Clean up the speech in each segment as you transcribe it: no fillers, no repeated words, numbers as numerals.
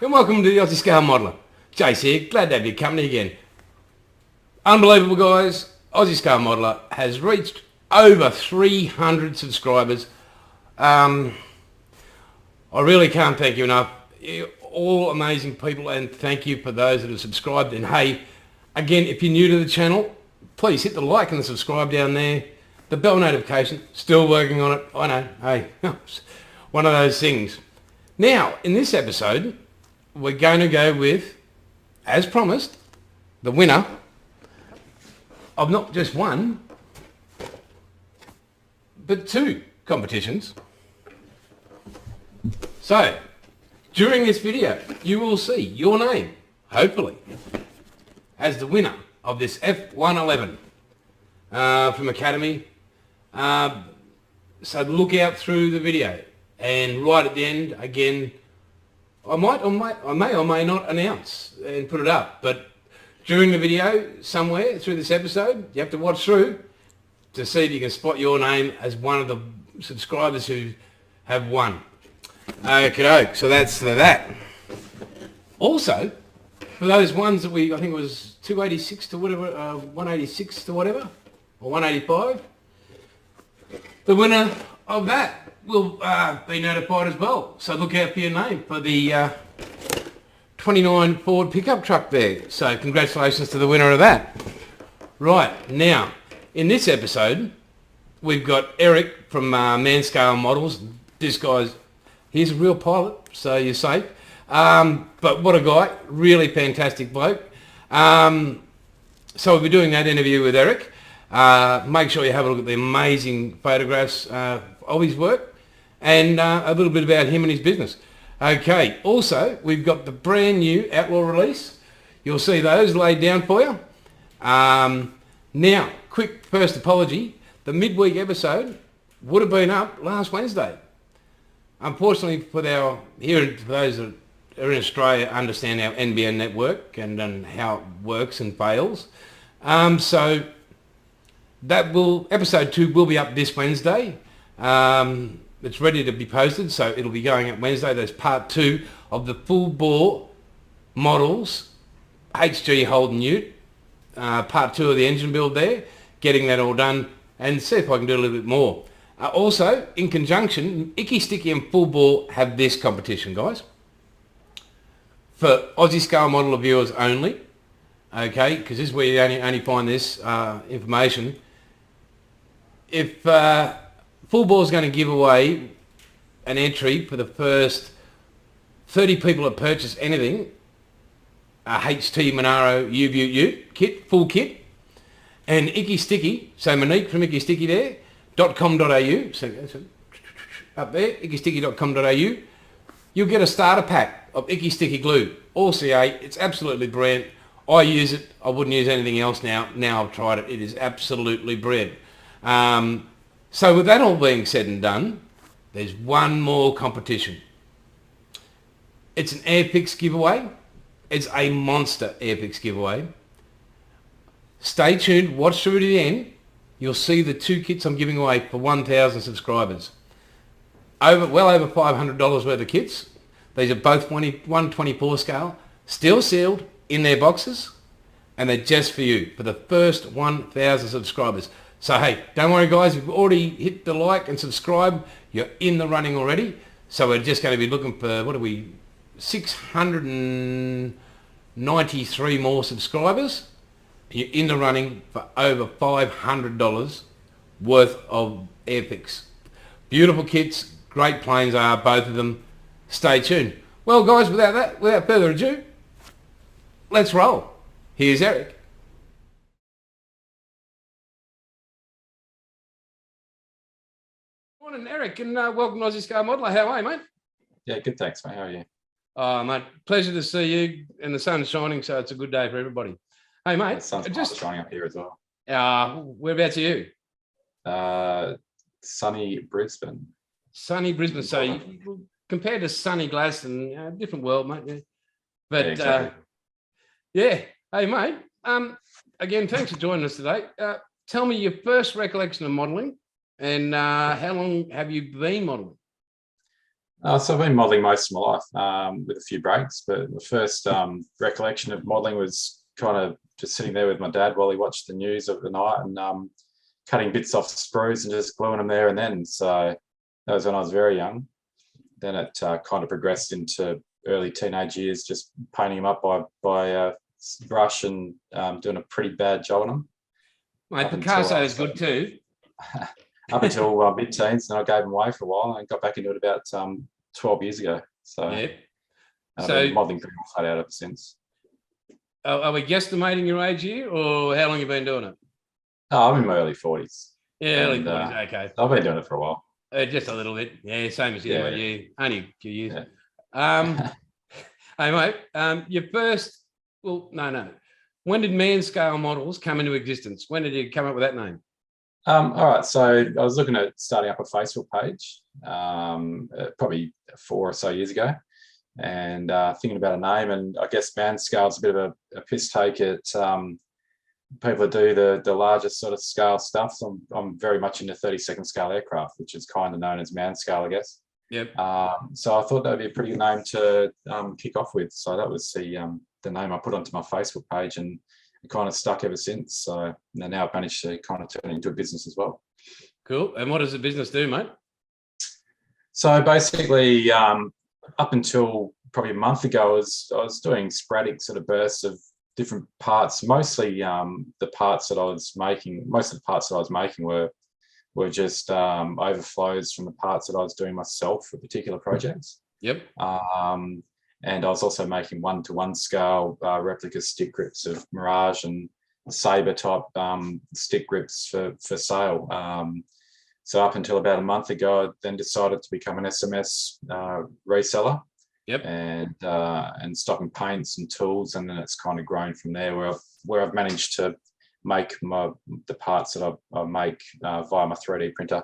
and welcome to the Aussie Scale Modeller. Jace here, glad to have your company again. Unbelievable, guys. Aussie Scale Modeller has reached over 300 subscribers. I really can't thank you enough. You're all amazing people, and thank you for those that have subscribed. And hey, again, if you're new to the channel, please hit the like and the subscribe down there. The bell notification, still working on it. I know, hey, one of those things. Now, in this episode, we're going to go with, as promised, the winner of not just one, but two competitions. So, during this video, you will see your name, hopefully, as the winner of this F111 from Academy. So look out through the video. And right at the end, again, I may or may not announce and put it up. But during the video, somewhere through this episode, you have to watch through to see if you can spot your name as one of the subscribers who have won. Okay, so that's for that. Also, for those ones that I think it was 286 to whatever, 186 to whatever, or 185, the winner of that will be notified as well. So look out for your name for the 29 Ford pickup truck there. So congratulations to the winner of that. Right, now, in this episode, we've got Eric from Manscale Models. This guy's, he's a real pilot, so you're safe. But what a guy, really fantastic bloke. So we'll be doing that interview with Eric. Make sure you have a look at the amazing photographs of his work and a little bit about him and his business. Okay, also we've got the brand new Outlaw release. You'll see those laid down for you. Now, quick first apology. The midweek episode would have been up last Wednesday. Unfortunately, for those that are in Australia understand our NBN network and how it works and fails. So that episode 2 will be up this Wednesday. It's ready to be posted, so it'll be going up Wednesday. There's part 2 of the Fulbore models, HG Holden Ute. Part 2 of the engine build there, getting that all done, and see if I can do a little bit more. Also, in conjunction, Ickysticky and Fulbore have this competition, guys. For Aussie Scale Modeller viewers only, okay, because this is where you only find this information. If Fulbore is going to give away an entry for the first 30 people that purchase anything, a HT Monaro U-View Ute kit, full kit, and Ickysticky, so Monique from Ickysticky there, .com.au, so up there, ickysticky.com.au, you'll get a starter pack of Ickysticky glue, all CA. It's absolutely brilliant. I use it. I wouldn't use anything else now. Now I've tried it. It is absolutely brilliant. So with that all being said and done, there's one more competition. It's an Airfix giveaway. It's a monster Airfix giveaway. Stay tuned. Watch through to the end. You'll see the 2 kits I'm giving away for 1,000 subscribers. Well over $500 worth of kits. These are both 124 scale, still sealed in their boxes, and they're just for you, for the first 1,000 subscribers. So hey, don't worry guys, you've already hit the like and subscribe, you're in the running already. So we're just going to be looking for, 693 more subscribers. You're in the running for over $500 worth of Airfix. Beautiful kits, great planes are, both of them. Stay tuned. Well guys, without further ado, let's roll. Here's Eric. Morning Eric, and welcome to Aussie Scale Modeller. How are you, mate? Yeah, good, thanks, mate. How are you? Oh, mate, pleasure to see you, and the sun's shining, so it's a good day for everybody. Hey, mate. The sun's just shining up here as well. Whereabouts are you? Sunny Brisbane. Sunny Brisbane. So compared to sunny Gladstone, different world, mate. But yeah, exactly. Yeah. Hey, mate. Again, thanks for joining us today. Tell me your first recollection of modelling, and how long have you been modelling? So I've been modelling most of my life with a few breaks, but the first recollection of modelling was kind of just sitting there with my dad while he watched the news of the night and cutting bits off sprues and just gluing them there and then. So that was when I was very young. Then it kind of progressed into early teenage years, just painting them up by brush and doing a pretty bad job on them. Mate, Picasso is good too. Up until mid-teens, then I gave them away for a while and got back into it about 12 years ago. So, yeah. I've been modelling pretty much flat out ever since. Are we guesstimating your age here, or how long have you been doing it? Oh, I'm in my early 40s. Yeah, early 40s, okay. I've been doing it for a while. Just a little bit. Yeah, same as you, Yeah. yeah. Only a few years. Yeah. Hey, mate, your first, well, no. When did Manscale models come into existence? When did you come up with that name? All right, so I was looking at starting up a Facebook page probably 4 or so years ago, and thinking about a name. And I guess Manscale is a bit of a piss take at people that do the larger sort of scale stuff. So I'm very much into 32nd scale aircraft, which is kind of known as Manscale, I guess. Yep. So I thought that'd be a pretty good name to kick off with. So that was the name I put onto my Facebook page, and it kind of stuck ever since. So now I've managed to kind of turn it into a business as well. Cool. And what does the business do, mate? So basically, up until probably a month ago, I was doing sporadic sort of bursts of different parts. Mostly the parts that I was making. Most of the parts that I was making were just overflows from the parts that I was doing myself for particular projects. Yep. And I was also making 1-to-1 scale replica stick grips of Mirage and Sabre type stick grips for sale. So up until about a month ago, I then decided to become an SMS reseller. Yep. And stocking paints and tools, and then it's kind of grown from there, where I've managed to make the parts that I make via my 3D printer.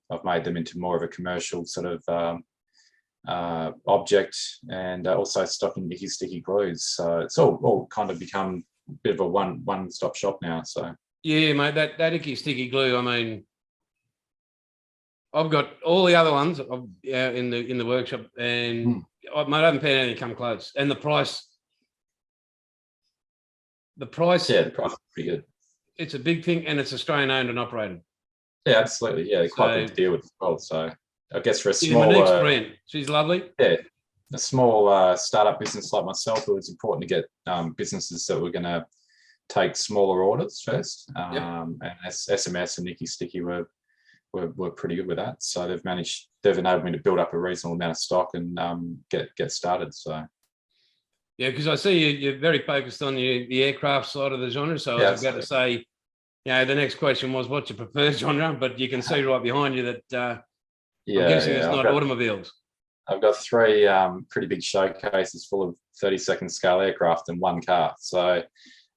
I've made them into more of a commercial sort of object, and also stocking Ickysticky glues. So it's all kind of become a bit of a one-stop shop now. So yeah, mate, that Ickysticky glue. I mean, I've got all the other ones in the workshop, and I haven't paid anything come close. And the price. Yeah, the price is pretty good. It's a big thing, and it's Australian owned and operated. Yeah, absolutely. Yeah, quite good to deal with as well. So I guess for a small, Monique's friend, she's lovely. Yeah, a small startup business like myself, it was important to get businesses that were going to take smaller orders first. And SMS and Ickysticky were pretty good with that. So they've enabled me to build up a reasonable amount of stock and get started. So. Yeah, because I see you're very focused on the aircraft side of the genre. So I was about to say, the next question was what's your preferred genre, but you can see right behind you that I'm guessing it's not automobiles. I've got 3 pretty big showcases full of 32nd scale aircraft and 1 car. So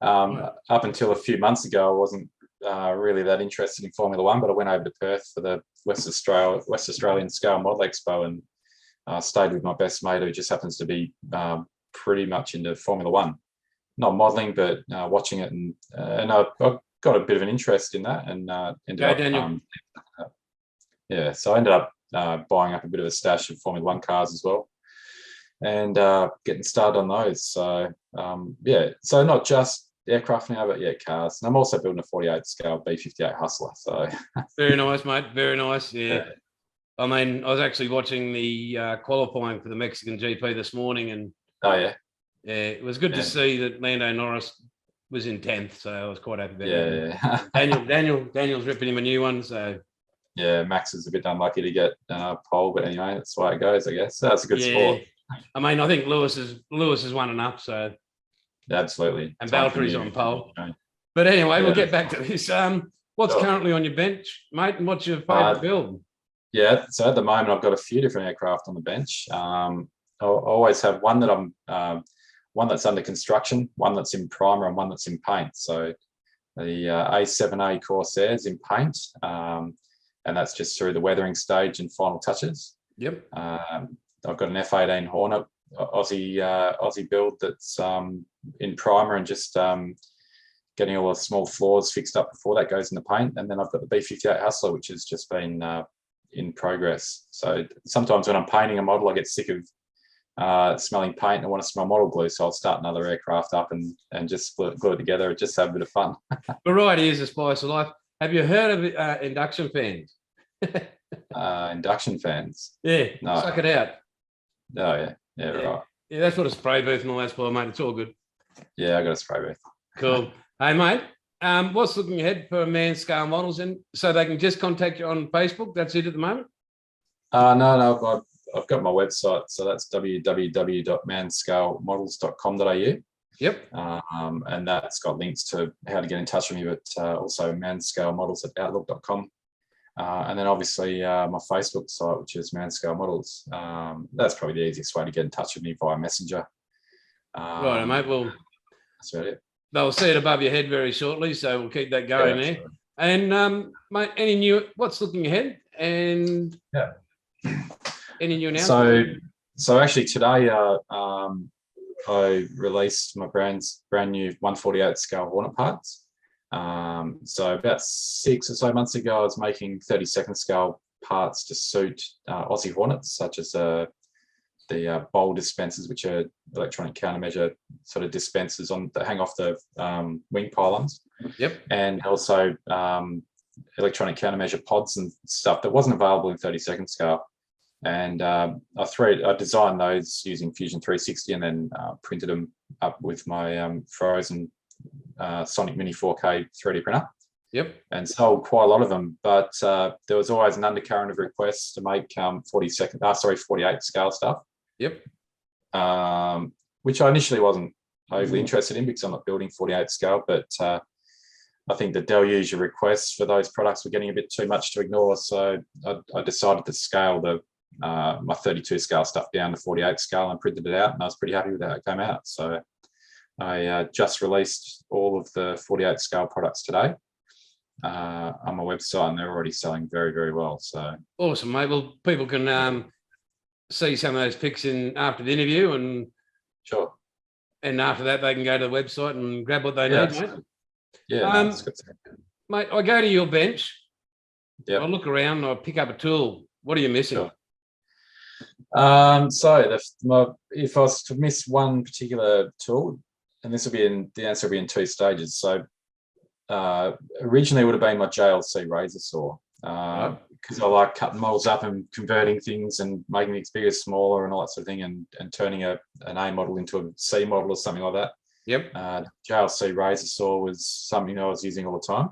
up until a few months ago, I wasn't really that interested in Formula 1, but I went over to Perth for the West Australian Scale Model Expo and stayed with my best mate, who just happens to be pretty much into Formula 1. Not modelling, but watching it, and I got a bit of an interest in that, and ended up. So I ended up buying up a bit of a stash of Formula 1 cars as well, and getting started on those. So so not just aircraft now, but cars. And I'm also building a 48 scale B58 Hustler. So very nice, mate. Very nice. Yeah. I mean, I was actually watching the qualifying for the Mexican GP this morning, and it was good to see that Lando Norris was in 10th, so I was quite happy about that. Daniel's ripping him a new one, so Max is a bit unlucky to get pole, but anyway, that's the way it goes, I guess. That's a good sport. I mean, I think Lewis has won enough, so absolutely. And Valtteri's on pole. But anyway, we'll get back to this. What's currently on your bench, mate, and what's your favourite build? Yeah, so at the moment I've got a few different aircraft on the bench. I always have one that one that's under construction, one that's in primer, and one that's in paint. So the A7A Corsairs in paint, and that's just through the weathering stage and final touches. Yep. I've got an F18 Hornet Aussie build that's in primer and just getting all the small flaws fixed up before that goes in the paint. And then I've got the B58 Hustler, which has just been in progress. So sometimes when I'm painting a model, I get sick of smelling paint and I want to smell model glue. So I'll start another aircraft up and just glue it together. Just have a bit of fun. Variety is the spice of life. Have you heard of induction fans? Induction fans? Yeah, no. Suck it out. Oh, yeah, right. Yeah, that's what a spray booth and all that's for, mate. It's all good. Yeah, I got a spray booth. Cool. Hey, mate, what's looking ahead for Manscale models? And so they can just contact you on Facebook. That's it at the moment? No, I've got my website. So that's www.manscalemodels.com.au. Yep. And that's got links to how to get in touch with me, but also manscalemodels@outlook.com. And then obviously my Facebook site, which is Manscale Models. That's probably the easiest way to get in touch with me via Messenger. Right, mate. Well, that's about it. They'll see it above your head very shortly, so we'll keep that going there. And mate, what's looking ahead? And any new announcements? So actually today I released my brand new 148 scale Hornet parts. So about 6 or so months ago, I was making 32nd scale parts to suit Aussie Hornets, such as the bowl dispensers, which are electronic countermeasure sort of dispensers that hang off the wing pylons. Yep. And also electronic countermeasure pods and stuff that wasn't available in 32nd scale. And I designed those using Fusion 360 and then printed them up with my frozen Sonic Mini 4K 3D printer. Yep. And sold quite a lot of them, but there was always an undercurrent of requests to make 48 scale stuff. Yep. Which I initially wasn't overly interested in because I'm not building 48 scale, but I think the deluge of requests for those products were getting a bit too much to ignore. So I decided to scale my 32 scale stuff down to 48 scale and printed it out, and I was pretty happy with how it came out. So I just released all of the 48 scale products today on my website, and they're already selling very, very well. So awesome, mate. Well, people can see some of those pics after the interview, and sure. And after that, they can go to the website and grab what they need, mate. Yeah, that's good. Mate, I go to your bench. Yeah. I look around and I pick up a tool. What are you missing? Sure. If I was to miss one particular tool, and the answer will be in 2 stages. So originally it would have been my JLC razor saw, because I like cutting models up and converting things and making things bigger, smaller, and all that sort of thing, and turning an A model into a C model or something like that. Yep. JLC razor saw was something I was using all the time.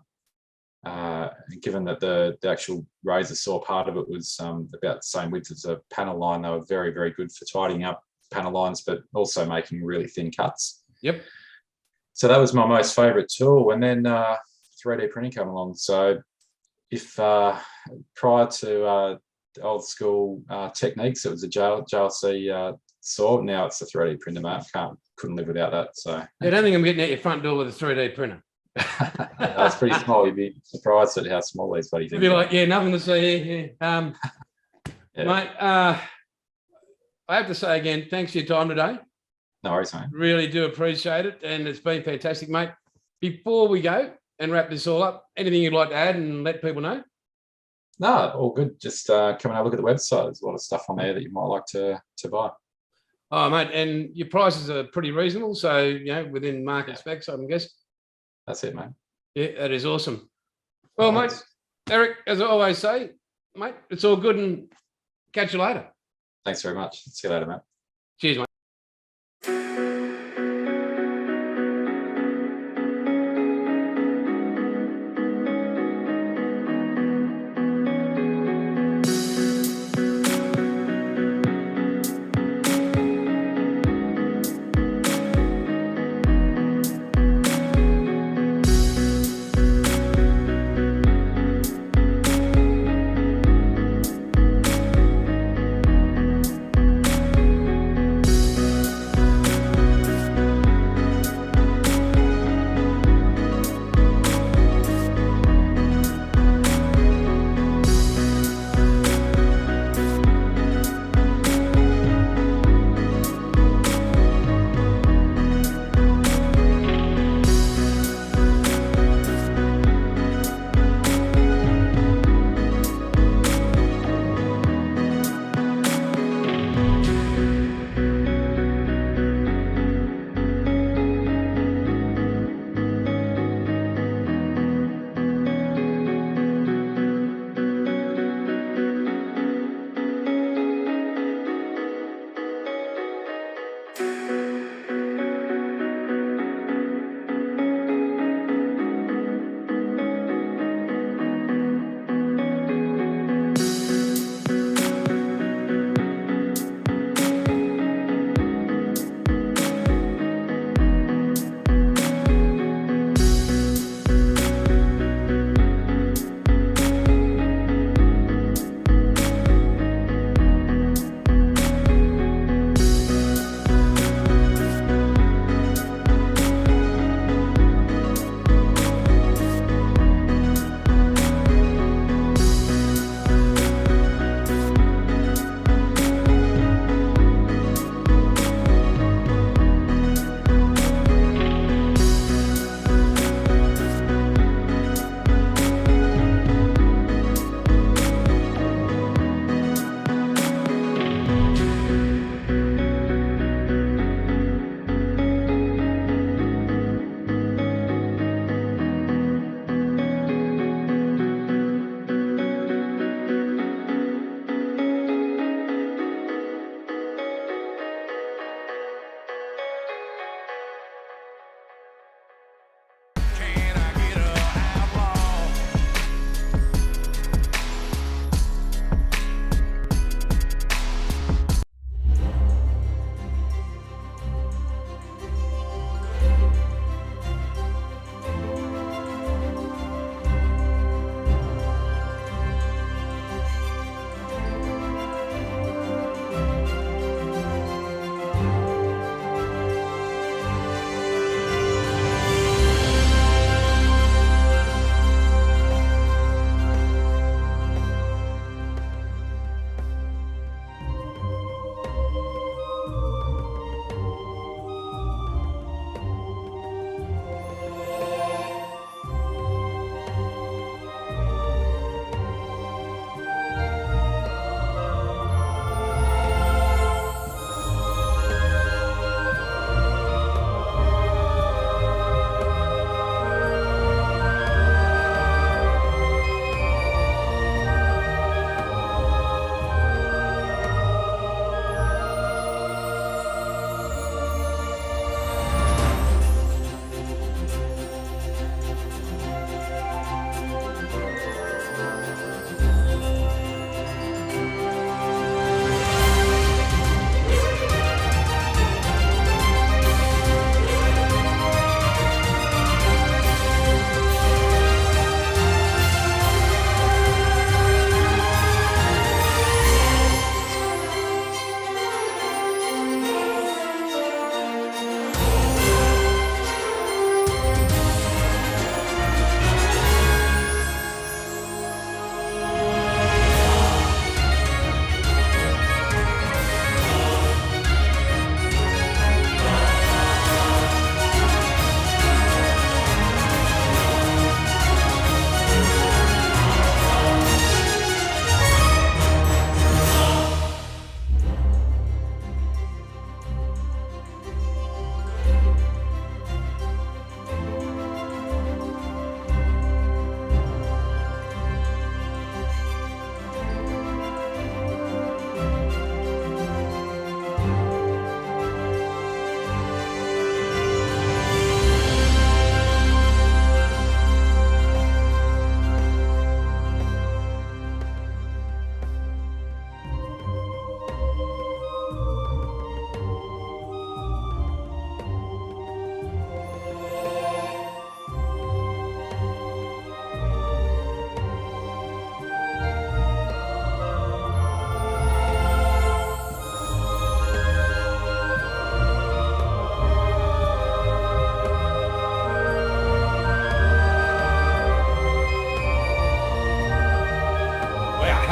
Given that the actual razor saw part of it was about the same width as a panel line, they were very, very good for tidying up panel lines, but also making really thin cuts. Yep. So that was my most favorite tool. And then 3D printing came along. So if prior to old school techniques, it was a JLC saw. Now it's a 3D printer, mate. Couldn't live without that. So I don't think I'm getting out your front door with a 3D printer. That's pretty small. You'd be surprised at how small these bloody things are. You'd be like, nothing to see here. Yeah. Mate, I have to say again, thanks for your time today. No worries, mate. Really do appreciate it, and it's been fantastic, mate. Before we go and wrap this all up, anything you'd like to add and let people know? No, all good. Just come and have a look at the website. There's a lot of stuff on there that you might like to buy. Oh, mate, and your prices are pretty reasonable, so within market specs, I can guess. That's it, mate. Yeah, that is awesome. Well, mate, Eric, as I always say, mate, it's all good, and catch you later. Thanks very much. See you later, mate. Cheers, mate.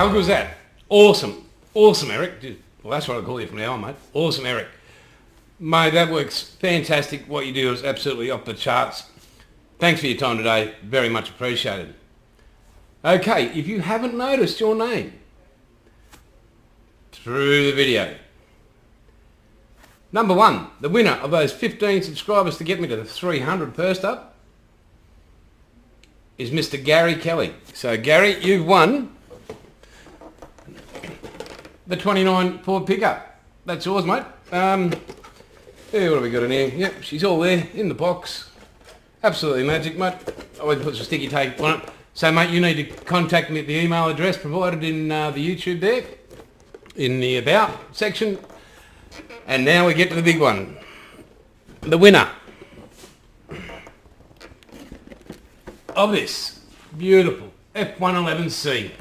How good was that? Awesome. Awesome, Eric. Well, that's what I call you from now on, mate. Awesome, Eric. Mate, that works fantastic. What you do is absolutely off the charts. Thanks for your time today. Very much appreciated. Okay, if you haven't noticed your name through the video, number one, the winner of those 15 subscribers to get me to the 300 first up is Mr. Gary Kelly. So Gary, you've won the 29 Ford pickup. That's yours, mate. Yeah, what have we got in here? Yep, she's all there in the box. Absolutely magic, mate. I always put some sticky tape on it. So, mate, you need to contact me at the email address provided in the YouTube there, in the About section. And now we get to the big one. The winner of this beautiful F111C.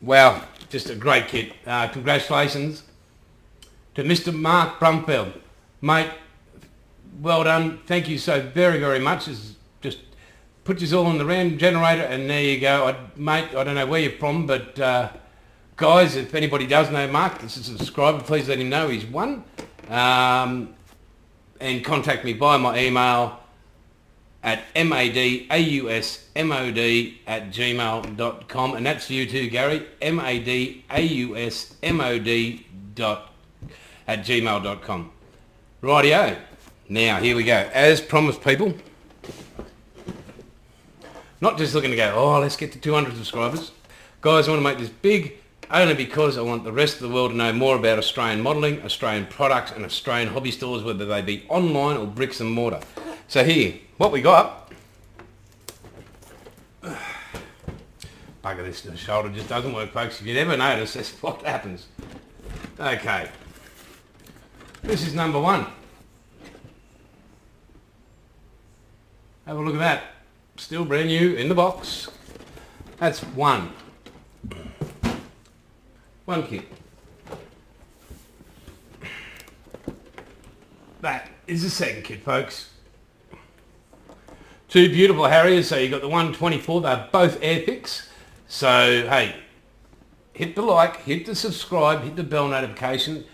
Wow, just a great kit. Congratulations to Mr. Mark Brumfeld. Mate, well done. Thank you so very, very much. It's just put you all on the RAM generator and there you go. Mate, I don't know where you're from, but guys, if anybody does know Mark, this is a subscriber, please let him know he's won. And contact me via my email at madausmod@gmail.com, and that's you too, Gary, madausmod@gmail.com. Rightio. Now, here we go. As promised, people, not just looking to go, oh, let's get to 200 subscribers. Guys, I want to make this big only because I want the rest of the world to know more about Australian modelling, Australian products and Australian hobby stores, whether they be online or bricks and mortar. So here, what we got, bugger this, the shoulder just doesn't work, folks. If you'd ever notice, that's what happens. Okay, this is number one. Have a look at that. Still brand new in the box. That's one kit. That is the second kit, folks. Two beautiful Harriers. So you got the 124. They're both Airfix. So hey, hit the like, hit the subscribe, hit the bell notification.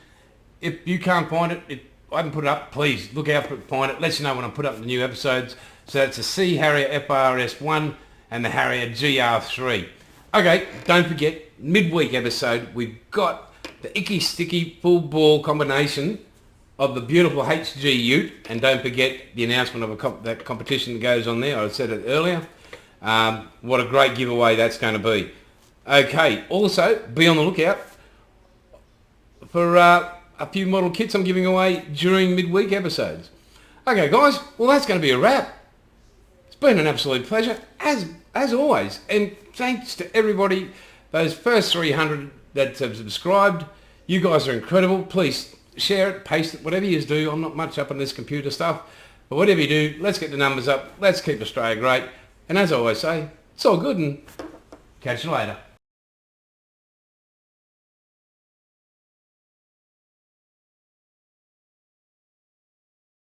If you can't find it, if I haven't put it up, please look out for it, find it. Let you know when I put up the new episodes. So it's a C Harrier FRS1 and the Harrier GR3. Okay, don't forget, midweek episode, we've got the Ickysticky Fulbore combination of the beautiful HG Ute, and don't forget the announcement of that competition that goes on there. I said it earlier. What a great giveaway that's going to be. Okay, also be on the lookout for a few model kits I'm giving away during midweek episodes. Okay, guys, well that's going to be a wrap. It's been an absolute pleasure, as always, and thanks to everybody, those first 300 that have subscribed. You guys are incredible. Please share it, paste it, whatever you do. I'm not much up on this computer stuff, but whatever you do, let's get the numbers up. Let's keep Australia great. And as I always say, it's all good, and catch you later.